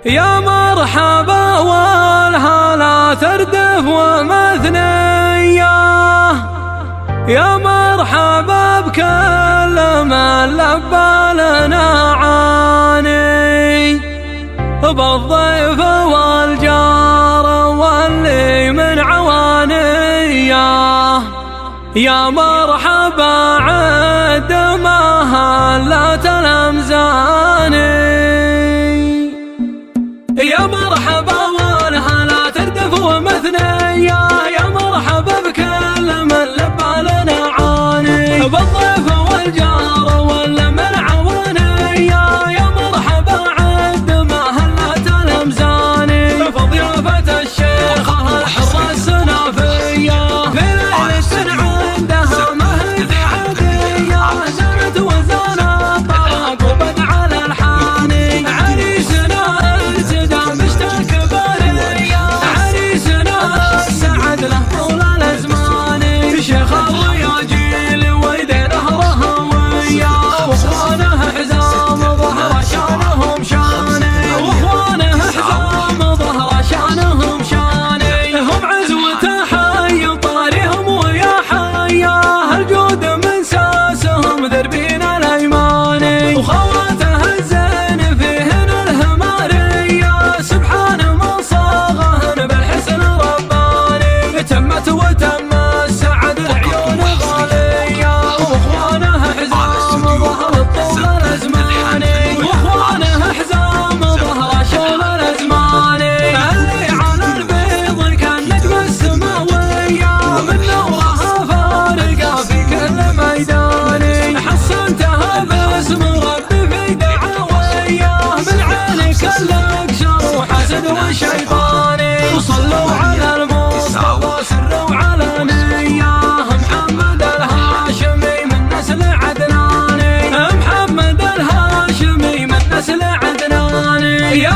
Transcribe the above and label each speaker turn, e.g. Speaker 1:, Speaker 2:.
Speaker 1: يا مرحبا والهلا تردف ومثنية، يا مرحبا بكل من لبى لنا عاني، بالضيف والجار واللي من عوانيه. يا مرحبا عد ما هلت الأمزاني، يا مرحبا والهلا تردف ومثنية، يا مرحبا بكل من لبى لنا عاني، بالضيف والجار واللي من عوانيه. يا مرحبا عد ما هلت الأمزاني، فضيافة الشيخ الحر السنافية، في ليل السنة عندها مهد عادية، زنت وزانت طرق وبدع الألحاني. عريسنا ارتدى مشتاق برية، عريسنا سعد له طول الأزمان، شيخ الرياجيل ويدي نهره وياه، واخوانه حزام ظهر شانهم شاني، واخوانه حزام ظهر شانهم شاني. هم عزوة حي طاريهم ويا حياه، الجود من ساسهم دربين الأيماني، وخواته الزين فيهن الهمارية، سبحان من صاغهن بالحسن رباني. تمت وتم السعد العيون غالية، واخوانه حزام ظهر طول الأزماني، واخوانه حزام ظهر شول الأزماني. اللي على البيض كالنجم السماوية، من نورها فارقة في كل ميداني، حصنتها باسم ربي في دعاوية، من عينك الأقشر وحسد وشيطاني. وصلوا على المصطفى سروا علانية، محمد الهاشمي من نسل عدناني، محمد الهاشمي من نسل عدناني. يا